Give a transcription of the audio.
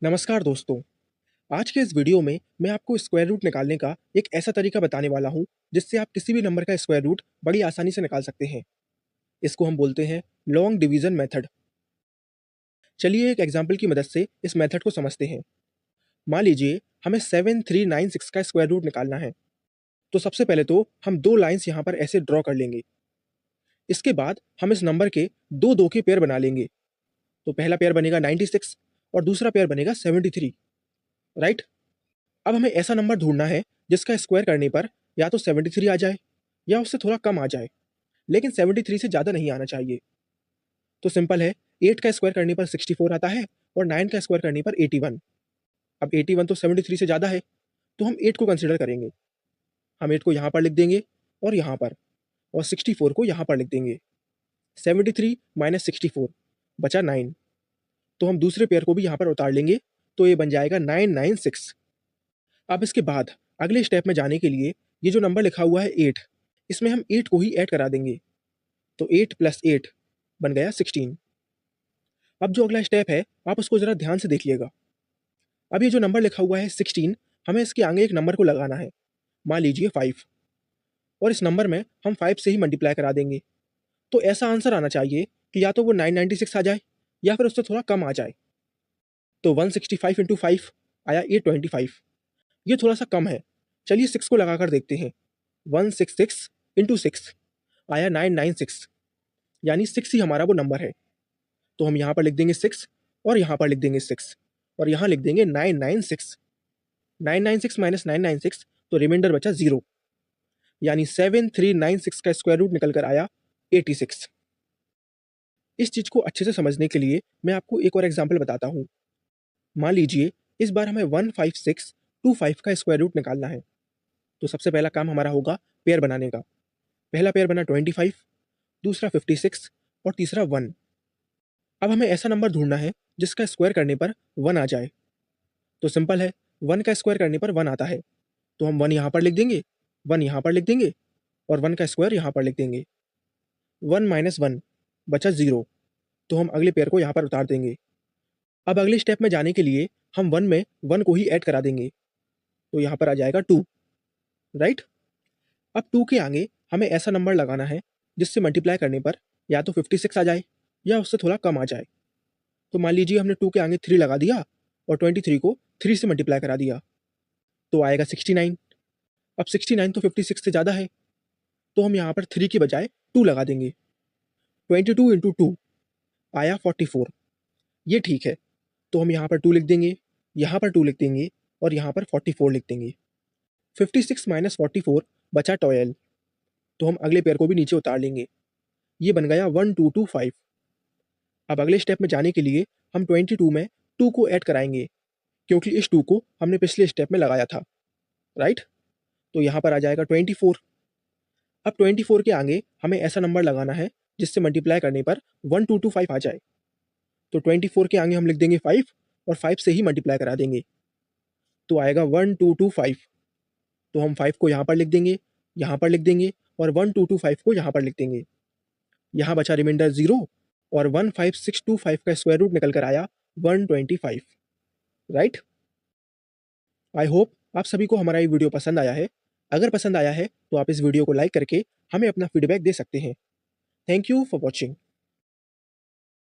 नमस्कार दोस्तों। आज के इस वीडियो में मैं आपको स्क्वायर रूट निकालने का एक ऐसा तरीका बताने वाला हूँ, जिससे आप किसी भी नंबर का स्क्वायर रूट बड़ी आसानी से निकाल सकते हैं। इसको हम बोलते हैं लॉन्ग डिवीज़न मेथड। चलिए एक एग्जांपल की मदद से इस मेथड को समझते हैं। मान लीजिए हमें 7396 का स्क्वायर रूट निकालना है। तो सबसे पहले तो हम 2 लाइन्स यहाँ पर ऐसे ड्रॉ कर लेंगे। इसके बाद हम इस नंबर के 2 के पेयर बना लेंगे। तो पहला पेयर बनेगा 96 और दूसरा पेयर बनेगा 73, राइट? अब हमें ऐसा नंबर ढूँढना है जिसका स्क्वायर करने पर या तो 73 आ जाए या उससे थोड़ा कम आ जाए, लेकिन 73 से ज़्यादा नहीं आना चाहिए। तो सिंपल है, 8 का स्क्वायर करने पर 64 आता है और 9 का स्क्वायर करने पर 81। अब 81 तो 73 से ज़्यादा है, तो हम 8 को कंसीडर करेंगे। हम 8 को यहाँ पर लिख देंगे और यहाँ पर, और 64 को यहाँ पर लिख देंगे। 73 माइनस 64 बचा 9। तो हम दूसरे पेयर को भी यहाँ पर उतार लेंगे, तो ये बन जाएगा 996। अब इसके बाद अगले स्टेप में जाने के लिए ये जो नंबर लिखा हुआ है 8, इसमें हम 8 को ही ऐड करा देंगे। तो 8 प्लस 8 बन गया 16। अब जो अगला स्टेप है आप उसको ज़रा ध्यान से देखिएगा। अब ये जो नंबर लिखा हुआ है 16, हमें इसके आगे एक नंबर को लगाना है। मान लीजिए 5, और इस नंबर में हम 5 से ही मल्टीप्लाई करा देंगे। तो ऐसा आंसर आना चाहिए कि या तो वो 996 आ जाए या फिर उससे थोड़ा कम आ जाए। तो 165 इंटू 5 आया 825। ये थोड़ा सा कम है। चलिए 6 को लगाकर देखते हैं। 166 इंटू 6 आया 996, यानी 6 ही हमारा वो नंबर है। तो हम यहाँ पर लिख देंगे 6 और यहाँ पर लिख देंगे 6 और यहाँ लिख देंगे 996। 996 माइनस 996, तो रिमाइंडर बचा 0, यानी 7396 का स्क्वायर रूट निकल कर आया 86। इस चीज़ को अच्छे से समझने के लिए मैं आपको एक और एग्जाम्पल बताता हूँ। मान लीजिए इस बार हमें 15625 का स्क्वायर रूट निकालना है। तो सबसे पहला काम हमारा होगा पेयर बनाने का। पहला पेयर बना 25, दूसरा 56 और तीसरा 1। अब हमें ऐसा नंबर ढूँढना है जिसका स्क्वायर करने पर 1 आ जाए। तो सिंपल है, 1 का स्क्वायर करने पर 1 आता है। तो हम 1 यहाँ पर लिख देंगे, 1 यहाँ पर लिख देंगे और 1 का स्क्वायर यहाँ पर लिख देंगे। 1 माइनस 1 बचा 0, तो हम अगले पेयर को यहाँ पर उतार देंगे। अब अगले स्टेप में जाने के लिए हम 1 में 1 को ही ऐड करा देंगे। तो यहाँ पर आ जाएगा 2, राइट? अब 2 के आगे हमें ऐसा नंबर लगाना है जिससे मल्टीप्लाई करने पर या तो 56 आ जाए या उससे थोड़ा कम आ जाए। तो मान लीजिए हमने 2 के आगे 3 लगा दिया और 23 को 3 से मल्टीप्लाई करा दिया, तो आएगा 69। अब 69 तो 56 से ज़्यादा है, तो हम यहाँ पर 3 की बजाय 2 लगा देंगे। 22 इंटू 2 आया 44। ये ठीक है, तो हम यहाँ पर 2 लिख देंगे, यहाँ पर 2 लिख देंगे और यहाँ पर 44 लिख देंगे। 56 माइनस 44 बचा 12, तो हम अगले पेयर को भी नीचे उतार लेंगे। ये बन गया 1225। अब अगले स्टेप में जाने के लिए हम 22 में 2 को ऐड कराएंगे, क्योंकि इस 2 को हमने पिछले स्टेप में लगाया था, राइट? तो यहाँ पर आ जाएगा 24। अब 24 के आगे हमें ऐसा नंबर लगाना है जिससे मल्टीप्लाई करने पर 1225 आ जाए। तो 24 के आगे हम लिख देंगे 5 और 5 से ही मल्टीप्लाई करा देंगे, तो आएगा 1225। तो हम 5 को यहाँ पर लिख देंगे, यहाँ पर लिख देंगे और 1225 को यहाँ पर लिख देंगे। यहाँ बचा रिमाइंडर 0 और 15625 का स्क्वायर रूट निकल कर आया 125, राइट? आई होप आप सभी को हमारा ये वीडियो पसंद आया है। अगर पसंद आया है तो आप इस वीडियो को लाइक करके हमें अपना फीडबैक दे सकते हैं। Thank you for watching.